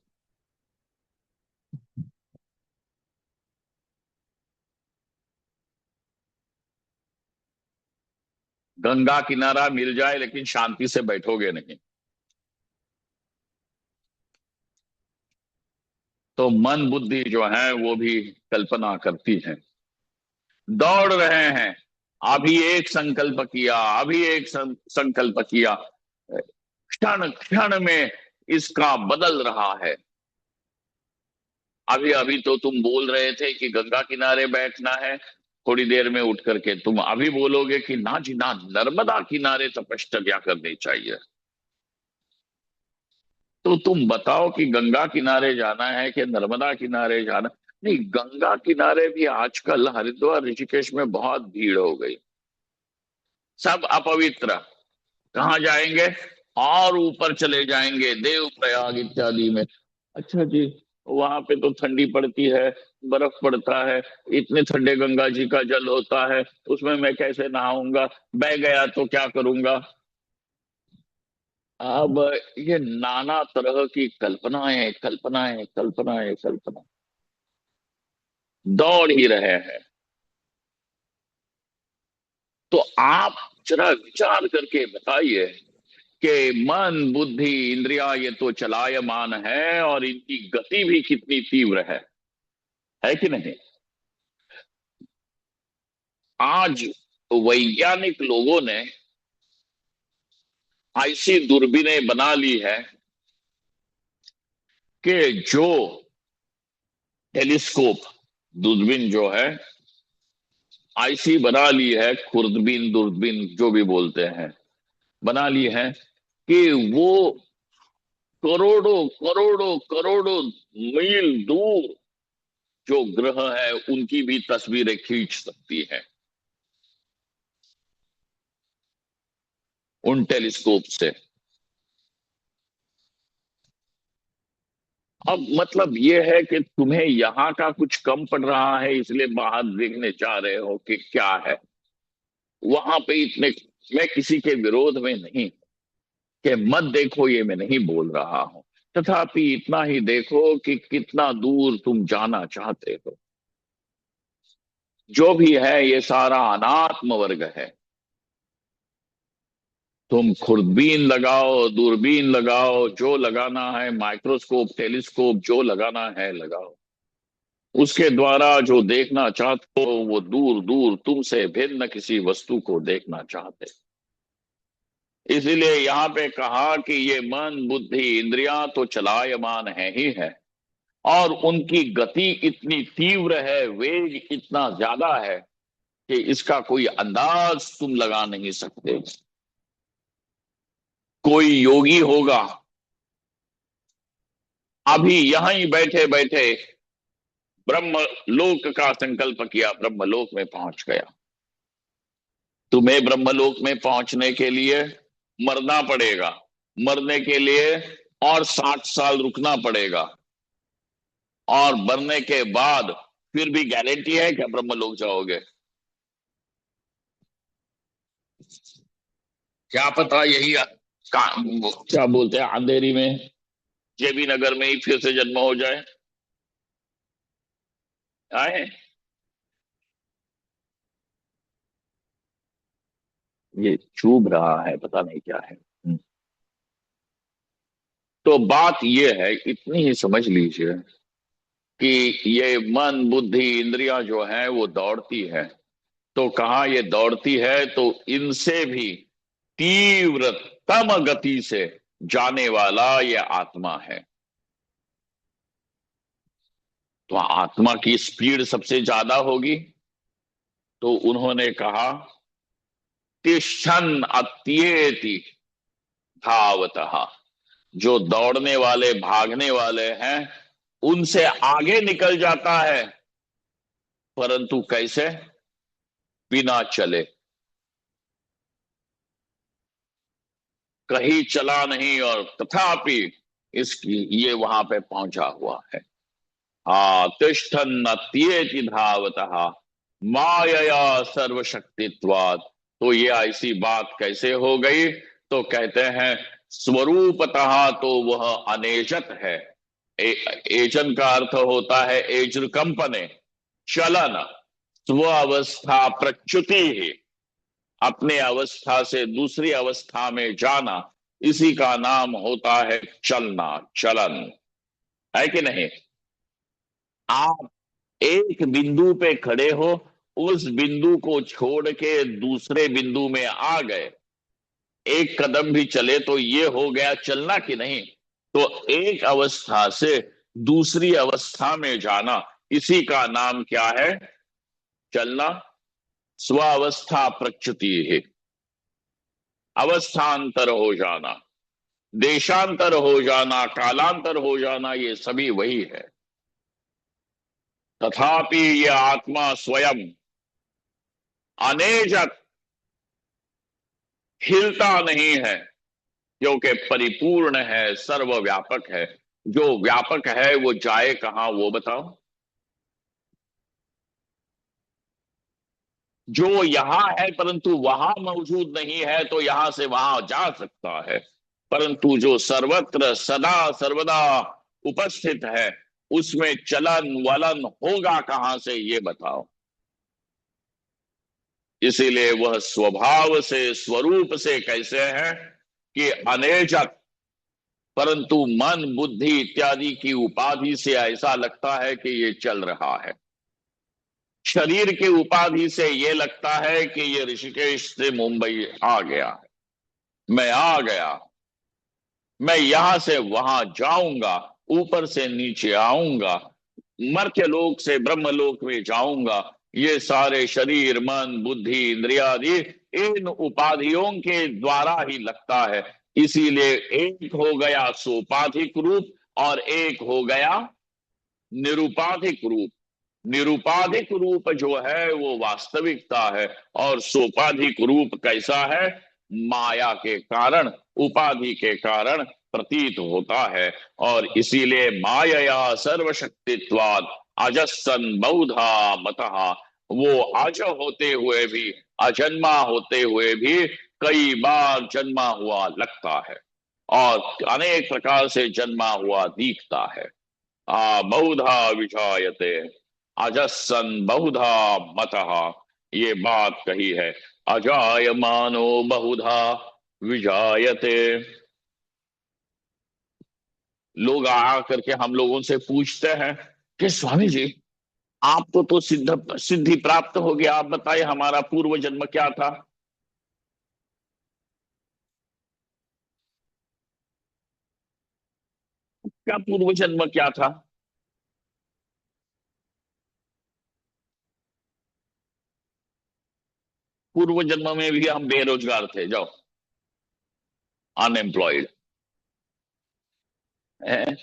गंगा किनारा मिल जाए लेकिन शांति से बैठोगे नहीं। तो मन बुद्धि जो है वो भी कल्पना करती है, दौड़ रहे हैं। अभी एक संकल्प किया, अभी एक संकल्प किया, क्षण क्षण में इसका बदल रहा है। अभी अभी तो तुम बोल रहे थे कि गंगा किनारे बैठना है, थोड़ी देर में उठ करके तुम अभी बोलोगे कि ना जी ना, नर्मदा किनारे तपश्चर्या करनी चाहिए। तो तुम बताओ कि गंगा किनारे जाना है कि नर्मदा किनारे जाना? नहीं, गंगा किनारे भी आजकल हरिद्वार ऋषिकेश में बहुत भीड़ हो गई, सब अपवित्र। कहाँ जाएंगे? और ऊपर चले जाएंगे देव प्रयाग इत्यादि में। अच्छा जी, वहां पे तो ठंडी पड़ती है, बर्फ पड़ता है, इतने ठंडे गंगा जी का जल होता है, उसमें मैं कैसे नहाऊंगा? बह गया तो क्या करूंगा? अब ये नाना तरह की कल्पनाएं कल्पनाएं कल्पनाएं कल्पना दौड़ ही रहे हैं। तो आप जरा विचार करके बताइए कि मन बुद्धि इंद्रिया ये तो चलायमान है और इनकी गति भी कितनी तीव्र है कि नहीं? आज वैज्ञानिक लोगों ने ऐसी दूरबीनें बना ली है कि जो टेलीस्कोप दूरबीन जो है ऐसी बना ली है, खुर्दबीन दूरबीन जो भी बोलते हैं, बना ली है कि वो करोड़ों करोड़ों करोड़ों मील दूर जो ग्रह है उनकी भी तस्वीरें खींच सकती है उन टेलीस्कोप से। अब मतलब ये है कि तुम्हें यहाँ का कुछ कम पड़ रहा है इसलिए बाहर देखने जा रहे हो कि क्या है वहां पे इतने। मैं किसी के विरोध में नहीं कि मत देखो, ये मैं नहीं बोल रहा हूं, तथापि इतना ही देखो कि कितना दूर तुम जाना चाहते हो। जो भी है ये सारा अनात्म वर्ग है। तुम खुर्दबीन लगाओ, दूरबीन लगाओ, जो लगाना है, माइक्रोस्कोप टेलीस्कोप जो लगाना है लगाओ, उसके द्वारा जो देखना चाहते हो वो दूर दूर तुमसे भिन्न किसी वस्तु को देखना चाहते। इसीलिए यहाँ पे कहा कि ये मन बुद्धि इंद्रियां तो चलायमान है ही है, और उनकी गति इतनी तीव्र है, वेग इतना ज्यादा है कि इसका कोई अंदाज तुम लगा नहीं सकते। कोई योगी होगा, अभी यहीं बैठे बैठे ब्रह्म लोक का संकल्प किया, ब्रह्मलोक में पहुंच गया। तुम्हें ब्रह्मलोक में पहुंचने के लिए मरना पड़ेगा, मरने के लिए और 60 साल रुकना पड़ेगा, और मरने के बाद फिर भी गारंटी है कि ब्रह्मलोक जाओगे? क्या पता यही क्या बोलते हैं, अंधेरी में, जेबी नगर में ही फिर से जन्म हो जाए। आए, ये चुभ रहा है, पता नहीं क्या है। तो बात ये है, इतनी ही समझ लीजिए कि ये मन बुद्धि इंद्रियां जो है वो दौड़ती है। तो कहाँ ये दौड़ती है, तो इनसे भी तीव्रतम गति से जाने वाला ये आत्मा है। तो आत्मा की स्पीड सबसे ज्यादा होगी। तो उन्होंने कहा, तिष्ठन अत्येति धावतः, जो दौड़ने वाले भागने वाले हैं उनसे आगे निकल जाता है, परंतु कैसे? बिना चले, कहीं चला नहीं, और तथापि इसकी ये वहां पे पहुंचा हुआ है। हा तिष्ठन अत्येति धावतः मायया सर्वशक्तित्वात्। तो ये ऐसी बात कैसे हो गई? तो कहते हैं, स्वरूपतः तो वह अनेजत है। एजन का अर्थ होता है एज्र कंपने, चलन, स्व अवस्था प्रच्युति ही, अपने अवस्था से दूसरी अवस्था में जाना, इसी का नाम होता है चलना, चलन। है कि नहीं? आप एक बिंदु पे खड़े हो, उस बिंदु को छोड़ के दूसरे बिंदु में आ गए, एक कदम भी चले तो ये हो गया चलना कि नहीं? तो एक अवस्था से दूसरी अवस्था में जाना, इसी का नाम क्या है? चलना। स्व अवस्था प्रच्युति है, अवस्थांतर हो जाना, देशांतर हो जाना, कालांतर हो जाना, ये सभी वही है। तथापि ये आत्मा स्वयं अनेजत, हिलता नहीं है, क्योंकि परिपूर्ण है, सर्वव्यापक है। जो व्यापक है वो जाए कहां, वो बताओ? जो यहां है परंतु वहां मौजूद नहीं है, तो यहां से वहां जा सकता है, परंतु जो सर्वत्र सदा सर्वदा उपस्थित है, उसमें चलन वलन होगा कहां से, ये बताओ? इसीलिए वह स्वभाव से स्वरूप से कैसे है कि अनेजत, परंतु मन बुद्धि इत्यादि की उपाधि से ऐसा लगता है कि ये चल रहा है। शरीर के उपाधि से ये लगता है कि ये ऋषिकेश से मुंबई आ गया है, मैं आ गया, मैं यहां से वहां जाऊंगा, ऊपर से नीचे आऊंगा, मर्त्य लोक से ब्रह्म लोक में जाऊंगा। ये सारे शरीर मन बुद्धि इंद्रियादि इन उपाधियों के द्वारा ही लगता है। इसीलिए एक हो गया सोपाधिक रूप, और एक हो गया निरुपाधिक रूप। निरुपाधिक रूप जो है वो वास्तविकता है, और सोपाधिक रूप कैसा है? माया के कारण, उपाधि के कारण प्रतीत होता है। और इसीलिए मायया सर्वशक्तित्वाद अजस्सन बहुधा मतः, वो अज होते हुए भी, अजन्मा होते हुए भी कई बार जन्मा हुआ लगता है, और अनेक प्रकार से जन्मा हुआ दिखता है। बहुधा विजायते अजस्सन बहुधा मतः, ये बात कही है। अजायमानो बहुधा विजायते। लोग आ करके हम लोगों से पूछते हैं कि स्वामी जी, आपको तो सिद्ध सिद्धि प्राप्त हो गया, आप बताइए हमारा पूर्व जन्म क्या था? क्या पूर्व जन्म क्या था? पूर्व जन्म में भी हम बेरोजगार थे, जाओ। अनएम्प्लॉयड है।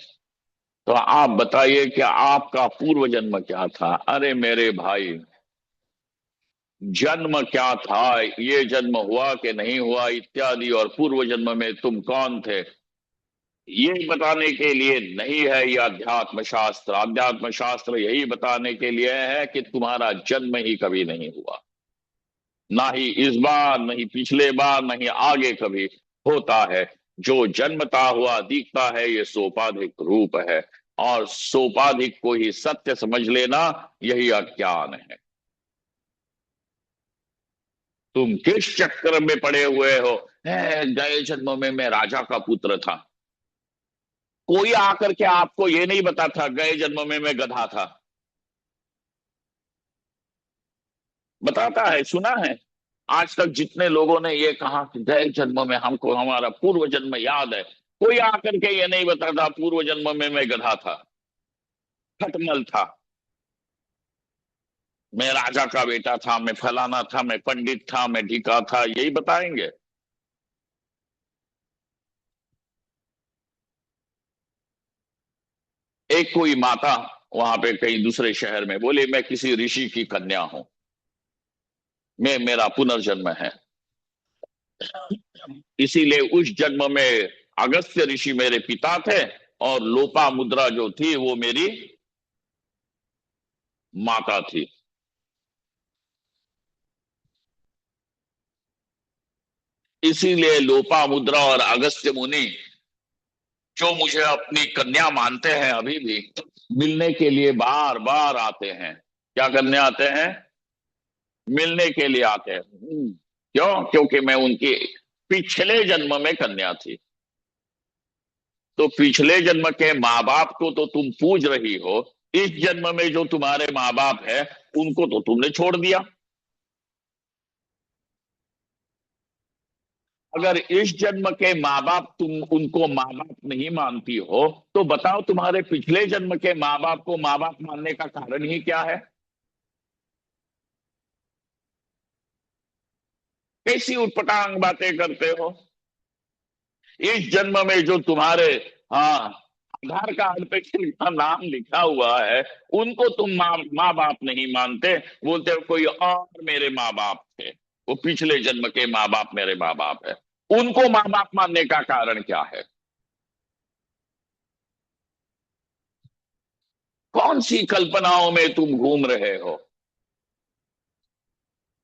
तो आप बताइए कि आपका पूर्व जन्म क्या था? अरे मेरे भाई, जन्म क्या था, ये जन्म हुआ कि नहीं हुआ इत्यादि, और पूर्व जन्म में तुम कौन थे, ये बताने के लिए नहीं है ये अध्यात्म शास्त्र। अध्यात्म शास्त्र यही बताने के लिए है कि तुम्हारा जन्म ही कभी नहीं हुआ, ना ही इस बार, नहीं पिछले बार, नहीं आगे कभी होता है। जो जन्मता हुआ दिखता है ये सोपाधिक रूप है, और सोपाधिक को ही सत्य समझ लेना यही अज्ञान है। तुम किस चक्कर में पड़े हुए हो? गए जन्म में मैं राजा का पुत्र था। कोई आकर के आपको ये नहीं बताता गए जन्म में मैं गधा था? बताता है, सुना है? आज तक जितने लोगों ने ये कहा कि गए जन्म में हमको हमारा पूर्व जन्म याद है, कोई आकर के ये नहीं बताता पूर्व जन्म में मैं गधा था, खटमल था, मैं राजा का बेटा था, मैं फलाना था, मैं पंडित था, मैं ढीका था, यही बताएंगे। एक कोई माता वहां पे कहीं दूसरे शहर में बोले मैं किसी ऋषि की कन्या हूं, मैं, मेरा पुनर्जन्म है, इसीलिए उस जन्म में अगस्त्य ऋषि मेरे पिता थे, और लोपा मुद्रा जो थी वो मेरी माता थी। इसीलिए लोपा मुद्रा और अगस्त्य मुनि जो मुझे अपनी कन्या मानते हैं अभी भी, मिलने के लिए बार बार आते हैं। क्या करने आते हैं? मिलने के लिए आते हैं। क्यों? क्योंकि मैं उनकी पिछले जन्म में कन्या थी। तो पिछले जन्म के माँ बाप को तो तुम पूज रही हो, इस जन्म में जो तुम्हारे माँ बाप है उनको तो तुमने छोड़ दिया। अगर इस जन्म के माँ बाप तुम उनको माँ बाप नहीं मानती हो, तो बताओ तुम्हारे पिछले जन्म के माँ बाप को माँ बाप मानने का कारण ही क्या है? कैसी उटपटांग बातें करते हो? इस जन्म में जो तुम्हारे, हाँ, आधार कार्ड पे जिनका नाम लिखा हुआ है उनको तुम माँ बाप नहीं मानते, बोलते हो कोई और मेरे माँ बाप थे, वो पिछले जन्म के माँ बाप मेरे माँ बाप है। उनको माँ बाप मानने का कारण क्या है? कौन सी कल्पनाओं में तुम घूम रहे हो?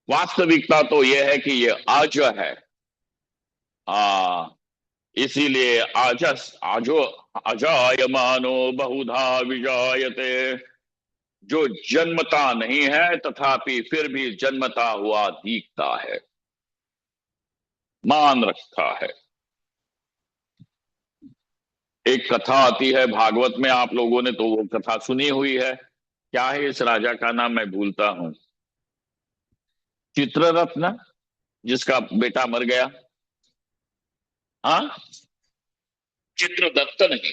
वास्तविकता तो यह है कि ये अज है। आ इसीलिए आजो अजायमानो बहुधा विजायते। जो जन्मता नहीं है तथापि फिर भी जन्मता हुआ दिखता है, मान रखता है। एक कथा आती है भागवत में, आप लोगों ने तो वो कथा सुनी हुई है। क्या है इस राजा का नाम, मैं भूलता हूं। चित्ररत्न, जिसका बेटा मर गया। हाँ, चित्रदत्त नहीं,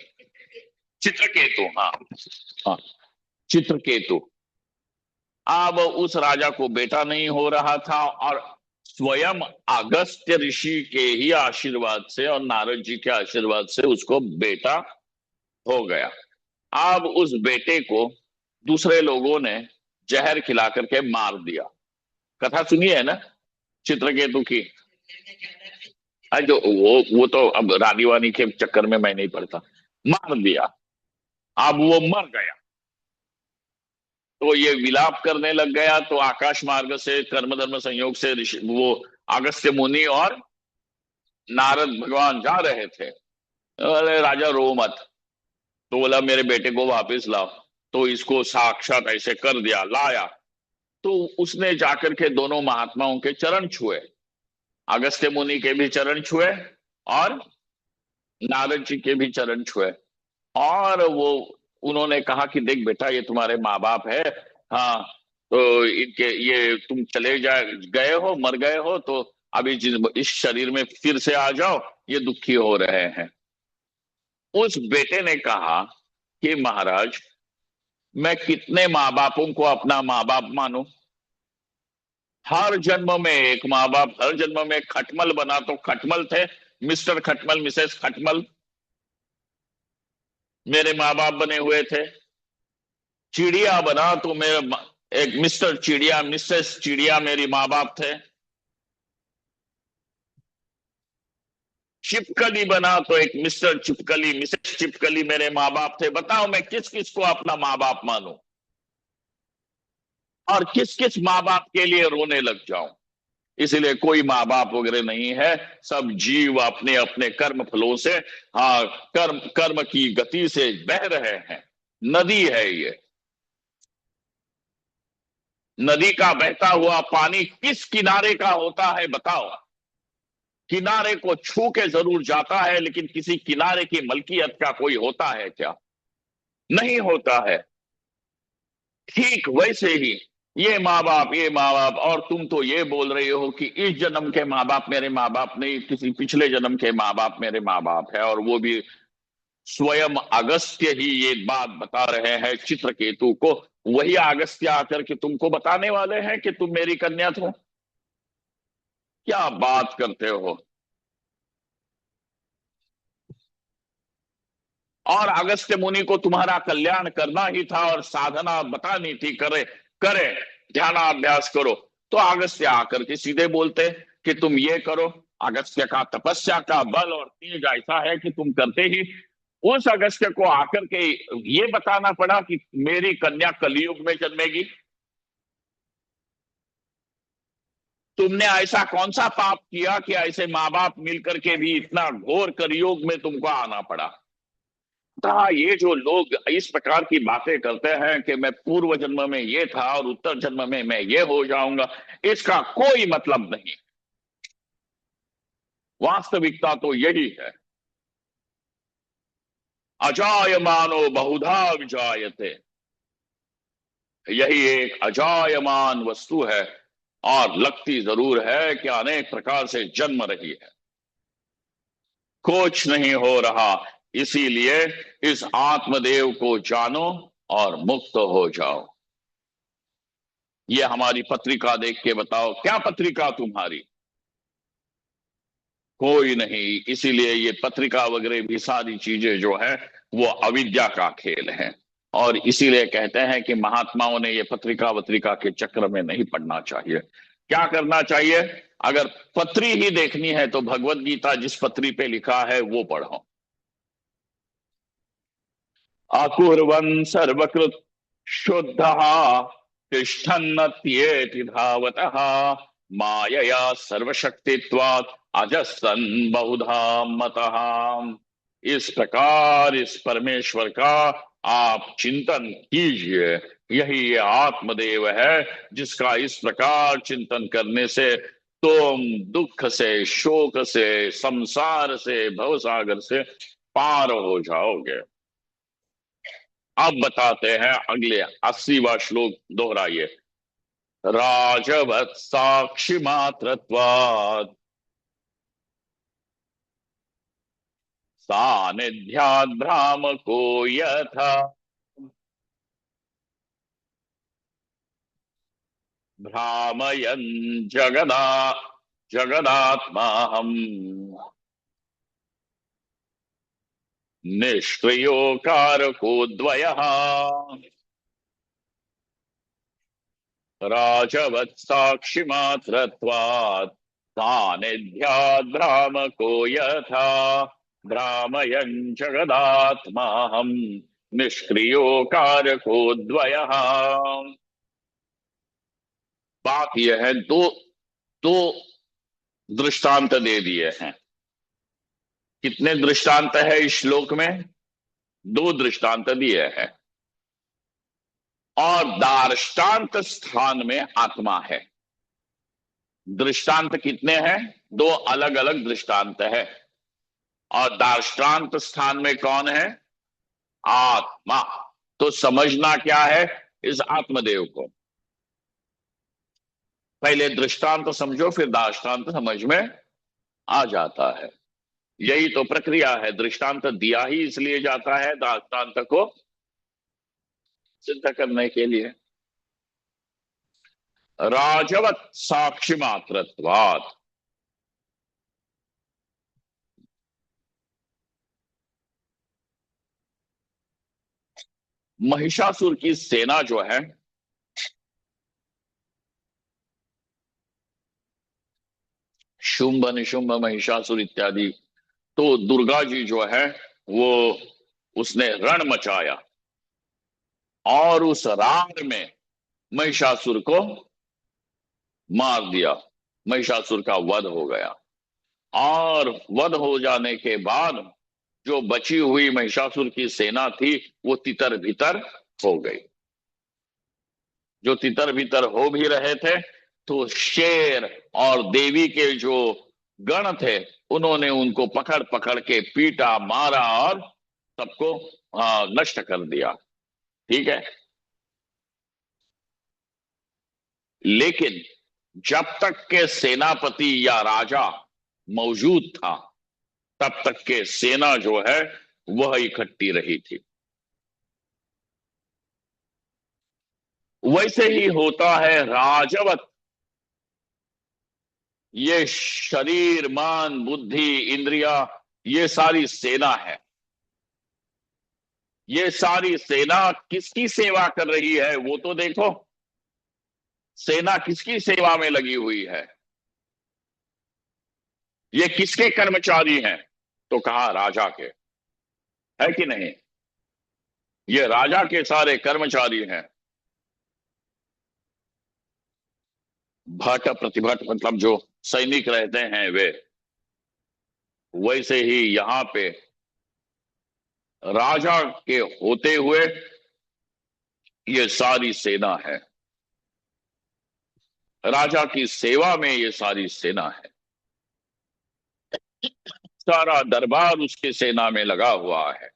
चित्रकेतु, हाँ। हाँ, चित्रकेतु। अब उस राजा को बेटा नहीं हो रहा था, और स्वयं अगस्त्य ऋषि के ही आशीर्वाद से और नारद जी के आशीर्वाद से उसको बेटा हो गया। अब उस बेटे को दूसरे लोगों ने जहर खिला करके मार दिया। कथा सुनी है ना चित्रकेतु की? जो वो तो अब रानी वानी के चक्कर में मैं नहीं पड़ता। मार दिया, अब वो मर गया। तो ये विलाप करने लग गया, तो आकाश मार्ग से कर्म धर्म संयोग से ऋषि वो अगस्त्य मुनि और नारद भगवान जा रहे थे। अरे राजा रो मत। तो बोला मेरे बेटे को वापस लाओ। तो इसको साक्षात ऐसे कर दिया, लाया। तो उसने जाकर के दोनों महात्माओं के चरण छुए, अगस्त्य मुनि के भी चरण छुए और नारद जी के भी चरण छुए। और वो उन्होंने कहा कि देख बेटा, ये तुम्हारे माँ बाप है। हाँ, तो इनके ये तुम चले गए हो, मर गए हो, तो अभी इस शरीर में फिर से आ जाओ, ये दुखी हो रहे हैं। उस बेटे ने कहा कि महाराज, मैं कितने माँ बापों को अपना माँ बाप मानूं? हर जन्म में एक माँ बाप, हर जन्म में खटमल बना तो खटमल थे, मिस्टर खटमल, मिसेस खटमल मेरे माँ बाप बने हुए थे। चिड़िया बना तो एक मिस्टर चिड़िया, मिसेस चिड़िया मेरी माँ बाप थे। छिपकली बना तो एक मिस्टर छिपकली, मिसेस छिपकली मेरे माँ बाप थे। बताओ मैं किस किस को अपना माँ बाप मानूं और किस किस माँ बाप के लिए रोने लग जाऊं। इसलिए कोई माँ बाप वगैरह नहीं है। सब जीव अपने अपने कर्म फलों से, हाँ, कर्म कर्म की गति से बह रहे हैं। नदी है ये। नदी का बहता हुआ पानी किस किनारे का होता है बताओ। किनारे को छू के जरूर जाता है, लेकिन किसी किनारे की मलकियत का कोई होता है क्या? नहीं होता है। ठीक वैसे ही ये माँ बाप, और तुम तो ये बोल रहे हो कि इस जन्म के माँ बाप मेरे माँ बाप नहीं, किसी पिछले जन्म के माँ बाप मेरे माँ बाप है। और वो भी स्वयं अगस्त्य ही ये बात बता रहे हैं चित्रकेतु को। वही अगस्त्य आकर के तुमको बताने वाले हैं कि तुम मेरी कन्या हो। क्या बात करते हो। और अगस्त्य मुनि को तुम्हारा कल्याण करना ही था और साधना बतानी थी, करे करे, ध्यानाभ्यास करो। तो अगस्त्य आकर के सीधे बोलते कि तुम ये करो। अगस्त्य का तपस्या का बल और तेज ऐसा है कि तुम करते ही। उस अगस्त्य को आकर के ये बताना पड़ा कि मेरी कन्या कलयुग में जन्मेगी। तुमने ऐसा कौन सा पाप किया कि ऐसे माँ बाप मिलकर के भी इतना घोर कलयुग में तुमको आना पड़ा। हाँ, ये जो लोग इस प्रकार की बातें करते हैं कि मैं पूर्व जन्म में ये था और उत्तर जन्म में मैं ये हो जाऊंगा, इसका कोई मतलब नहीं। वास्तविकता तो यही है। अजायमानो बहुधा विजायते। यही एक अजायमान वस्तु है और लगती जरूर है कि अनेक प्रकार से जन्म रही है। कुछ नहीं हो रहा। इसीलिए इस आत्मदेव को जानो और मुक्त हो जाओ। ये हमारी पत्रिका देख के बताओ, क्या पत्रिका तुम्हारी? कोई नहीं। इसीलिए ये पत्रिका वगैरह भी सारी चीजें जो है वो अविद्या का खेल है। और इसीलिए कहते हैं कि महात्माओं ने ये पत्रिका वत्रिका के चक्र में नहीं पड़ना चाहिए। क्या करना चाहिए? अगर पत्री ही देखनी है तो भगवत गीता जिस पत्री पे लिखा है वो पढ़ो। अकुर्वन् सर्वकृत शुद्ध तिष्ठन्नत्येति धावतः मायया सर्वशक्तित्वात् अजस्रन् बहुधा मतः। इस प्रकार इस परमेश्वर का आप चिंतन कीजिए। यही ये आत्मदेव है जिसका इस प्रकार चिंतन करने से तुम दुख से, शोक से, संसार से, भवसागर से पार हो जाओगे। अब बताते हैं अगले 80वां श्लोक दोहराइए। राजवत् साक्षी मात्रत्वात् सानिध्याद् भ्रामको यथा। भ्रामयन् जगदा जगदात्माहम् निष्क्रियो कारको द्वयः। राजवत् साक्षी मात्रत्वात् सानिध्याद् भ्रामको यथा। भ्रामयन् जगदात्माहम् निष्क्रियो कारको द्वयः। बात यह है, दो दो दृष्टांत दे दिए हैं। कितने दृष्टांत है इस श्लोक में? दो दृष्टांत दिए हैं। और दार्ष्टान्त स्थान में आत्मा है। दृष्टांत कितने हैं? दो अलग अलग दृष्टांत है। और दार्ष्टान्त स्थान में कौन है? आत्मा। तो समझना क्या है इस आत्मदेव को? पहले दृष्टांत समझो, फिर दार्ष्टान्त समझ में आ जाता है। यही तो प्रक्रिया है। दृष्टांत दिया ही इसलिए जाता है दार्ष्टान्त को सिद्ध करने के लिए। राजवत साक्षी मात्रत्वात्। महिषासुर की सेना जो है, शुंभ निशुंभ महिषासुर इत्यादि, तो दुर्गा जी जो है वो, उसने रण मचाया और उस रार में महिषासुर को मार दिया। महिषासुर का वध हो गया। और वध हो जाने के बाद जो बची हुई महिषासुर की सेना थी वो तितर बितर हो गई। जो तितर बितर हो भी रहे थे तो शेर और देवी के जो गण थे उन्होंने उनको पकड़ पकड़ के पीटा, मारा और सबको नष्ट कर दिया। ठीक है। लेकिन जब तक के सेनापति या राजा मौजूद था तब तक के सेना जो है वह इकट्ठी रही थी। वैसे ही होता है राजवत। ये शरीर, मन, बुद्धि, इंद्रिया, ये सारी सेना है। ये सारी सेना किसकी सेवा कर रही है वो तो देखो। सेना किसकी सेवा में लगी हुई है? ये किसके कर्मचारी हैं? तो कहा राजा के। है कि नहीं? ये राजा के सारे कर्मचारी हैं। भट प्रतिभट मतलब जो सैनिक रहते हैं वे। वैसे ही यहां पे राजा के होते हुए ये सारी सेना है। राजा की सेवा में ये सारी सेना है। सारा दरबार उसके सेना में लगा हुआ है।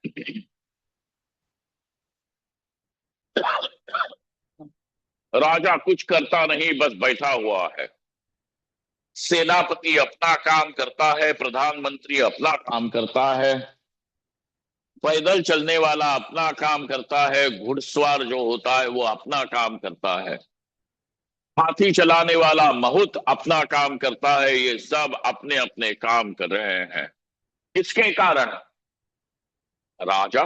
राजा कुछ करता नहीं, बस बैठा हुआ है। सेनापति अपना काम करता है, प्रधानमंत्री अपना काम करता है, पैदल चलने वाला अपना काम करता है, घुड़सवार जो होता है वो अपना काम करता है, हाथी चलाने वाला महूत अपना काम करता है। ये सब अपने अपने काम कर रहे हैं। किसके कारण? राजा।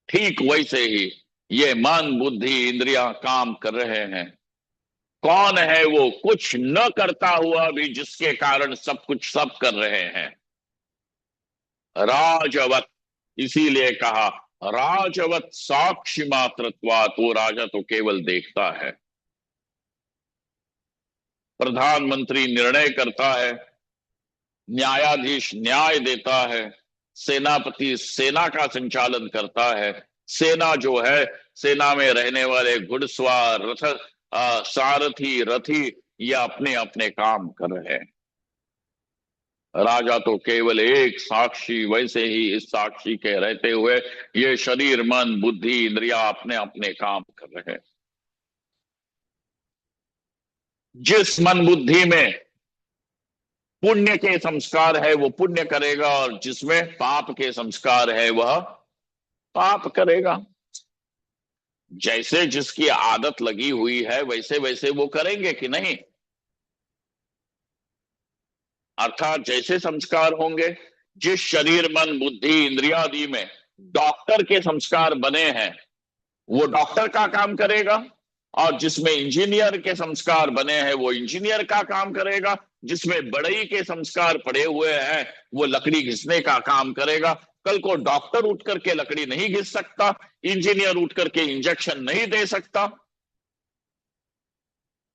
ठीक वैसे ही ये मन, बुद्धि, इंद्रियां काम कर रहे हैं। कौन है वो कुछ न करता हुआ भी जिसके कारण सब कुछ सब कर रहे हैं? राजवत। इसीलिए कहा राजवत साक्षी मात्रत्वात्। वो राजा तो केवल देखता है। प्रधानमंत्री निर्णय करता है, न्यायाधीश न्याय देता है, सेनापति सेना का संचालन करता है। सेना जो है, सेना में रहने वाले घुड़सवार, रथ, सारथी, रथी, ये अपने अपने काम कर रहे हैं। राजा तो केवल एक साक्षी। वैसे ही इस साक्षी के रहते हुए ये शरीर, मन, बुद्धि, इंद्रिया अपने अपने काम कर रहे हैं। जिस मन बुद्धि में पुण्य के संस्कार है वो पुण्य करेगा और जिसमें पाप के संस्कार है वह पाप करेगा। जैसे जिसकी आदत लगी हुई है वैसे वैसे वो करेंगे कि नहीं? अर्थात जैसे संस्कार होंगे, जिस शरीर, मन, बुद्धि, इंद्रियादि में डॉक्टर के संस्कार बने हैं वो डॉक्टर का काम करेगा, और जिसमें इंजीनियर के संस्कार बने हैं वो इंजीनियर का काम करेगा, जिसमें बढ़ई के संस्कार पड़े हुए हैं वो लकड़ी घिसने का काम करेगा। कल को डॉक्टर उठ करके लकड़ी नहीं घिस सकता, इंजीनियर उठ करके इंजेक्शन नहीं दे सकता।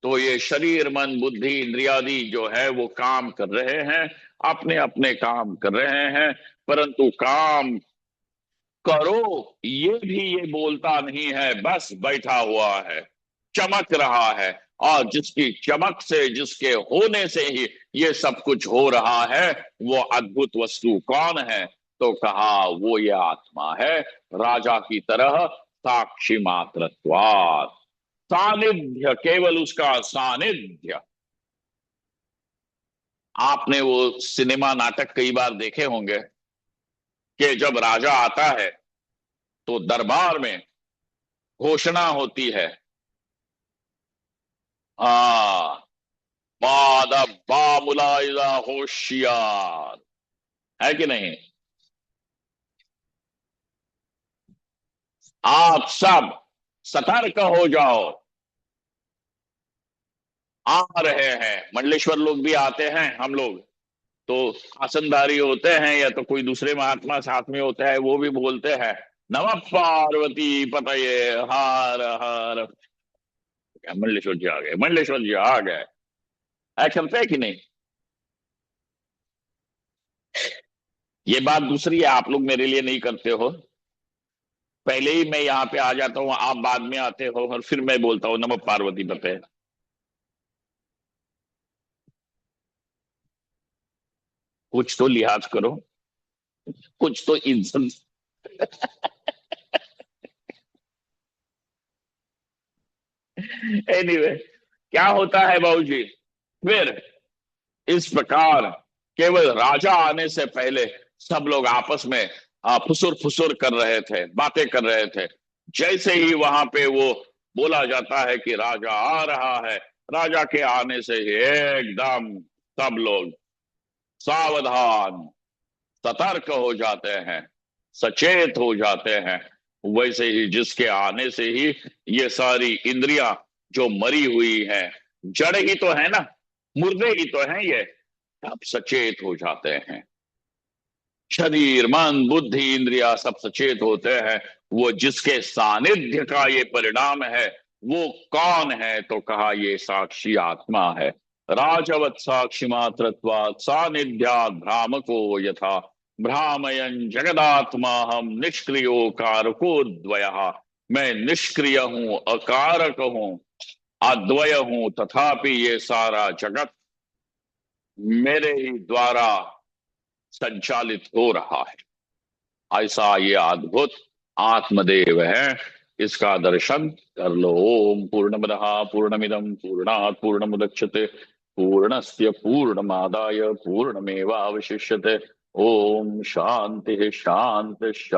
तो ये शरीर, मन, बुद्धि, इंद्रियादि जो है वो काम कर रहे हैं, अपने अपने काम कर रहे हैं। परंतु काम करो ये बोलता नहीं है, बस बैठा हुआ है, चमक रहा है। और जिसकी चमक से, जिसके होने से ही ये सब कुछ हो रहा है, वो अद्भुत वस्तु कौन है? तो कहा वो ये आत्मा है, राजा की तरह साक्षी मात्रत्वात्। सानिध्य, केवल उसका सानिध्य। आपने वो सिनेमा नाटक कई बार देखे होंगे कि जब राजा आता है तो दरबार में घोषणा होती है, हाँ, मादा बामुलाइला होशियार। है कि नहीं? आप सब सतर्क हो जाओ, आ रहे हैं। मंडलेश्वर लोग भी आते हैं, हम लोग तो आसनदारी होते हैं या तो कोई दूसरे महात्मा साथ में होते हैं, वो भी बोलते हैं नमः पार्वती पतये हर हर। मंडलेश्वर जी आ गए, मंडलेश्वर जी आ गए। ऐसा करते हैं कि नहीं? ये बात दूसरी है, आप लोग मेरे लिए नहीं करते हो। पहले ही मैं यहाँ पे आ जाता हूँ, आप बाद में आते हो, और फिर मैं बोलता हूँ नमः पार्वती पते। कुछ तो लिहाज करो, कुछ तो इज्जत। एनीवे, क्या होता है बाबूजी? फिर इस प्रकार केवल राजा आने से पहले सब लोग आपस में फुसुर फुसुर कर रहे थे, बातें कर रहे थे। जैसे ही वहां पे वो बोला जाता है कि राजा आ रहा है, राजा के आने से ही एकदम सब लोग सावधान, सतर्क हो जाते हैं, सचेत हो जाते हैं। वैसे ही जिसके आने से ही ये सारी इंद्रियां जो मरी हुई हैं, जड़ ही तो है ना, मुर्दे ही तो हैं ये, अब सचेत हो जाते हैं। शरीर मन बुद्धि इंद्रिया सब सचेत होते हैं। वो जिसके सानिध्य का ये परिणाम है, वो कौन है? तो कहा ये साक्षी आत्मा है। राजवत साक्षी मात्रत्वात् सानिध्यात् भ्रामको यथा, भ्रामयन जगदात्मा हम निष्क्रियो कारको द्वयः। मैं निष्क्रिय हूं, अकारक हूं, अद्वय हूं, तथापि ये सारा जगत मेरे ही द्वारा संचालित हो रहा है। ऐसा ये अद्भुत आत्मदेव है, इसका दर्शन कर लो। ओम पूर्णमदः पूर्णमिदं पूर्णात् पूर्णमुदच्यते पूर्णस्य पूर्णमादाय पूर्णमेवावशिष्यते। ओम शांति शांति शांति।